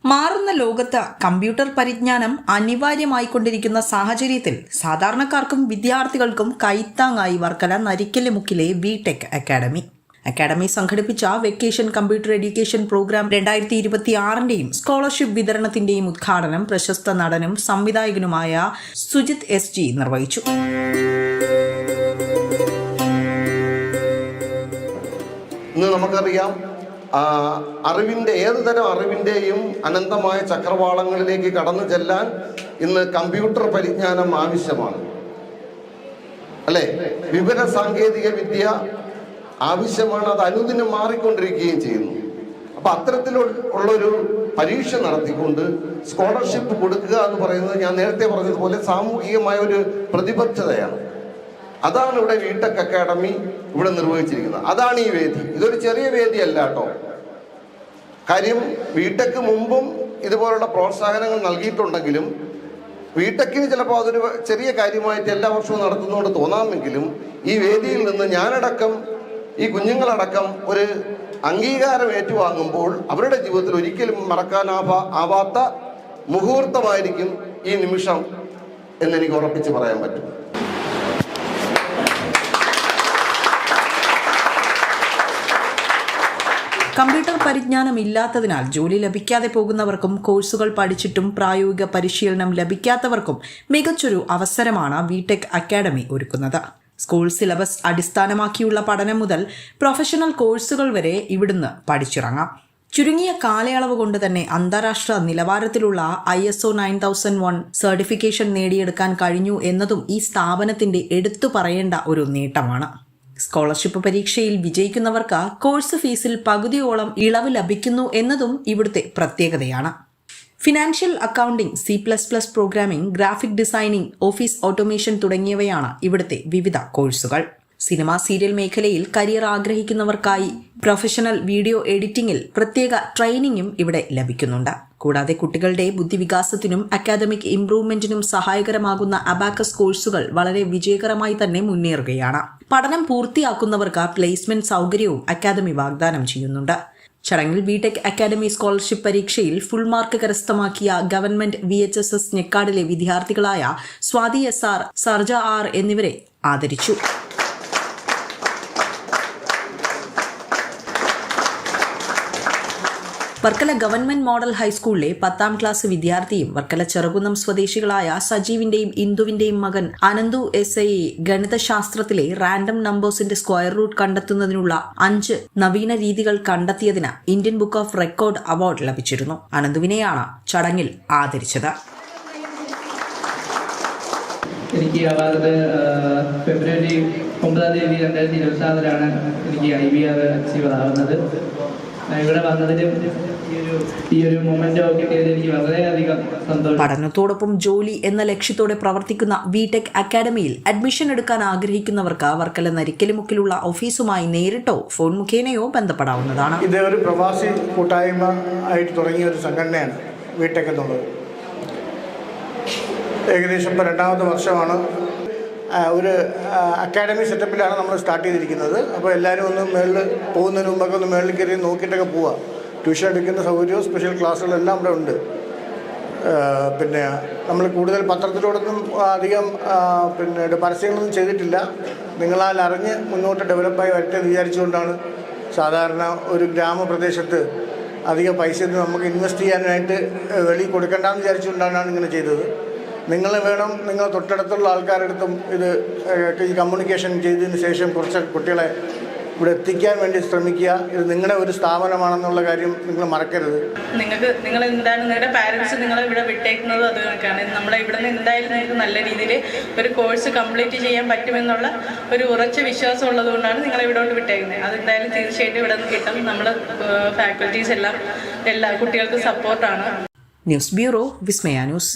മാറുന്ന ലോകത്ത് കമ്പ്യൂട്ടർ പരിജ്ഞാനം അനിവാര്യമായിക്കൊണ്ടിരിക്കുന്ന സാഹചര്യത്തിൽ സാധാരണക്കാർക്കും വിദ്യാർത്ഥികൾക്കും കൈത്താങ്ങായി വർക്കല നരിക്കല്മുക്കിലെ VTech അക്കാഡമി സംഘടിപ്പിച്ച വെക്കേഷൻ കമ്പ്യൂട്ടർ എഡ്യൂക്കേഷൻ പ്രോഗ്രാം 2026ന്റെയും സ്കോളർഷിപ്പ് വിതരണത്തിന്റെയും ഉദ്ഘാടനം പ്രശസ്ത നടനും സംവിധായകനുമായ സുജിത് SG നിർവഹിച്ചു. ഇന്ന് നമുക്കറിയാം, അറിവിൻ്റെ ഏതുതരം അറിവിൻ്റെയും അനന്തമായ ചക്രവാളങ്ങളിലേക്ക് കടന്നു ചെല്ലാൻ ഇന്ന് കമ്പ്യൂട്ടർ പരിജ്ഞാനം ആവശ്യമാണ്, അല്ലേ? വിവര സാങ്കേതിക വിദ്യ ആവശ്യമാണ്, അത് അനുദിനം മാറിക്കൊണ്ടിരിക്കുകയും ചെയ്യുന്നു. അപ്പം അത്തരത്തിലുള്ളൊരു പരീക്ഷ നടത്തിക്കൊണ്ട് സ്കോളർഷിപ്പ് കൊടുക്കുക എന്ന് പറയുന്നത് ഞാൻ നേരത്തെ പറഞ്ഞതുപോലെ സാമൂഹികമായ ഒരു പ്രതിബദ്ധതയാണ്. അതാണ് ഇവിടെ VTech അക്കാഡമി ഇവിടെ നിർവഹിച്ചിരിക്കുന്നത്. അതാണ് ഈ വേദി. ഇതൊരു ചെറിയ വേദിയല്ല കേട്ടോ. കാര്യം VTech മുമ്പും ഇതുപോലുള്ള പ്രോത്സാഹനങ്ങൾ നൽകിയിട്ടുണ്ടെങ്കിലും VTechന് ചിലപ്പോൾ അതൊരു ചെറിയ കാര്യമായിട്ട് എല്ലാ വർഷവും നടത്തുന്നതുകൊണ്ട് തോന്നാമെങ്കിലും ഈ വേദിയിൽ നിന്ന് ഞാനടക്കം ഈ കുഞ്ഞുങ്ങളടക്കം ഒരു അംഗീകാരം ഏറ്റുവാങ്ങുമ്പോൾ അവരുടെ ജീവിതത്തിൽ ഒരിക്കലും മറക്കാനാവാത്ത മുഹൂർത്തമായിരിക്കും ഈ നിമിഷം എന്നെനിക്ക് ഉറപ്പിച്ച് പറയാൻ പറ്റും. കമ്പ്യൂട്ടർ പരിജ്ഞാനം ഇല്ലാത്തതിനാൽ ജോലി ലഭിക്കാതെ പോകുന്നവർക്കും കോഴ്സുകൾ പഠിച്ചിട്ടും പ്രായോഗിക പരിശീലനം ലഭിക്കാത്തവർക്കും മികച്ചൊരു അവസരമാണ് VTech അക്കാഡമി ഒരുക്കുന്നത്. സ്കൂൾ സിലബസ് അടിസ്ഥാനമാക്കിയുള്ള പഠനം മുതൽ പ്രൊഫഷണൽ കോഴ്സുകൾ വരെ ഇവിടുന്ന് പഠിച്ചിറങ്ങാം. ചുരുങ്ങിയ കാലയളവ് കൊണ്ട് തന്നെ അന്താരാഷ്ട്ര നിലവാരത്തിലുള്ള ISO 9001 സർട്ടിഫിക്കേഷൻ നേടിയെടുക്കാൻ കഴിഞ്ഞു എന്നതും ഈ സ്ഥാപനത്തിന്റെ എടുത്തു പറയേണ്ട ഒരു നേട്ടമാണ്. സ്കോളർഷിപ്പ് പരീക്ഷയിൽ വിജയിക്കുന്നവർക്ക് കോഴ്സ് ഫീസിൽ പകുതിയോളം ഇളവ് ലഭിക്കുന്നു എന്നതും ഇവിടുത്തെ പ്രത്യേകതയാണ്. Financial accounting, C++ programming, graphic designing, office automation തുടങ്ങിയവയാണ് ഇവിടുത്തെ വിവിധ കോഴ്സുകൾ. സിനിമ സീരിയൽ മേഖലയിൽ കരിയർ ആഗ്രഹിക്കുന്നവർക്കായി പ്രൊഫഷണൽ വീഡിയോ എഡിറ്റിംഗിൽ പ്രത്യേക ട്രെയിനിങ്ങും ഇവിടെ ലഭിക്കുന്നുണ്ട്. കൂടാതെ കുട്ടികളുടെ ബുദ്ധിവികാസത്തിനും അക്കാദമിക് ഇംപ്രൂവ്മെന്റിനും സഹായകരമാകുന്ന അബാക്കസ് കോഴ്സുകൾ വളരെ വിജയകരമായി തന്നെ മുന്നേറുകയാണ്. പഠനം പൂർത്തിയാക്കുന്നവർക്ക് പ്ലേസ്മെന്റ് സൗകര്യവും അക്കാദമി വാഗ്ദാനം ചെയ്യുന്നുണ്ട്. ചടങ്ങിൽ VTech അക്കാഡമി സ്കോളർഷിപ്പ് പരീക്ഷയിൽ ഫുൾ മാർക്ക് കരസ്ഥമാക്കിയ government VHSS ഞെക്കാടിലെ വിദ്യാർത്ഥികളായ Swathi SR, സർജ R എന്നിവരെ ആദരിച്ചു. വർക്കല ഗവൺമെന്റ് മോഡൽ ഹൈസ്കൂളിലെ 10ാം ക്ലാസ് വിദ്യാർത്ഥിയും വർക്കല ചെറുകുന്നം സ്വദേശികളായ സജീവിന്റെയും ഇന്ദുവിന്റെയും മകൻ അനന്തു SI ഗണിതശാസ്ത്രത്തിലെ റാൻഡം നമ്പേഴ്സിന്റെ സ്ക്വയർ റൂട്ട് കണ്ടെത്തുന്നതിനുള്ള 5 നവീന രീതികൾ കണ്ടെത്തിയതിന് Indian book of record award ലഭിച്ചിരുന്നു. അനന്തുവിനെയാണ് ചടങ്ങിൽ ആദരിച്ചത്. എനിക്ക് അവാർഡ് ഫെബ്രുവരി 9 2024 എനിക്ക് IBR അച്ചീവ് ആവുന്നത്. ഇവിടെ വന്നതിലും ഈ ഒരു മൊമെന്റ് കിട്ടിയതിൽ എനിക്ക് വളരെയധികം സന്തോഷം. പഠനത്തോടൊപ്പം ജോലി എന്ന ലക്ഷ്യത്തോടെ പ്രവർത്തിക്കുന്ന VTech അക്കാഡമിയിൽ അഡ്മിഷൻ എടുക്കാൻ ആഗ്രഹിക്കുന്നവർക്ക് വർക്കല നരിക്കല്മുക്കിലുള്ള ഓഫീസുമായി നേരിട്ടോ ഫോൺ മുഖേനയോ ബന്ധപ്പെടാവുന്നതാണ്. ഇത് ഒരു പ്രവാസി കൂട്ടായ്മ ആയിട്ട് തുടങ്ങിയ ഒരു സംഘടനയാണ് VTech എന്നുള്ളത്. ഏകദേശം ഇപ്പോൾ 2ാമത്തെ വർഷമാണ്. ഒരു അക്കാഡമി സെറ്റപ്പിലാണ് നമ്മൾ സ്റ്റാർട്ട് ചെയ്തിരിക്കുന്നത്. അപ്പോൾ എല്ലാവരും ഒന്ന് മേളിൽ പോകുന്നതിന് മുമ്പൊക്കെ ഒന്ന് മേളിൽ കയറി നോക്കിയിട്ടൊക്കെ പോവുക. ട്യൂഷൻ എടുക്കുന്ന സൗകര്യവും സ്പെഷ്യൽ ക്ലാസ്സുകളെല്ലാം ഇവിടെ ഉണ്ട്. പിന്നെ നമ്മൾ കൂടുതൽ പത്രത്തിലൂടെയൊന്നും അധികം പരസ്യങ്ങളൊന്നും ചെയ്തിട്ടില്ല. നിങ്ങളാൽ അറിഞ്ഞ് മുന്നോട്ട് ഡെവലപ്പായി വരട്ടെ എന്ന് വിചാരിച്ചുകൊണ്ടാണ്. സാധാരണ ഒരു ഗ്രാമപ്രദേശത്ത് അധികം പൈസയൊന്നും നമുക്ക് ഇൻവെസ്റ്റ് ചെയ്യാനായിട്ട് വെളിയിൽ കൊടുക്കേണ്ടെന്ന് വിചാരിച്ചുകൊണ്ടാണ് ഇങ്ങനെ ചെയ്തത്. നിങ്ങൾ വേണം, നിങ്ങൾ തൊട്ടടുത്തുള്ള ആൾക്കാരടുത്തും ഇത് ഈ കമ്മ്യൂണിക്കേഷൻ ചെയ്തതിന് ശേഷം കുറച്ച് കുട്ടികളെ ഇവിടെ എത്തിക്കാൻ വേണ്ടി ശ്രമിക്കുക. ഇത് നിങ്ങളുടെ ഒരു സ്ഥാപനമാണെന്നുള്ള കാര്യം നിങ്ങൾ മറക്കരുത്. നിങ്ങൾ എന്താണ് നിങ്ങളുടെ പാരൻസ് നിങ്ങളെ ഇവിടെ വിട്ടേക്കുന്നത് അത് കണക്കാണ്. നമ്മളെ ഇവിടെ നിന്ന് എന്തായാലും നിങ്ങൾക്ക് നല്ല രീതിയിൽ ഒരു കോഴ്സ് കംപ്ലീറ്റ് ചെയ്യാൻ പറ്റുമെന്നുള്ള ഒരു ഉറച്ച വിശ്വാസം ഉള്ളതുകൊണ്ടാണ് നിങ്ങളെ ഇവിടെ വിട്ടേക്കുന്നത്. അതെന്തായാലും തീർച്ചയായിട്ടും ഇവിടെ നിന്ന് കിട്ടും. നമ്മുടെ ഫാക്കൽറ്റീസ് എല്ലാം എല്ലാ കുട്ടികൾക്കും സപ്പോർട്ടാണ്. ന്യൂസ് ബ്യൂറോ, വിസ്മയ ന്യൂസ്.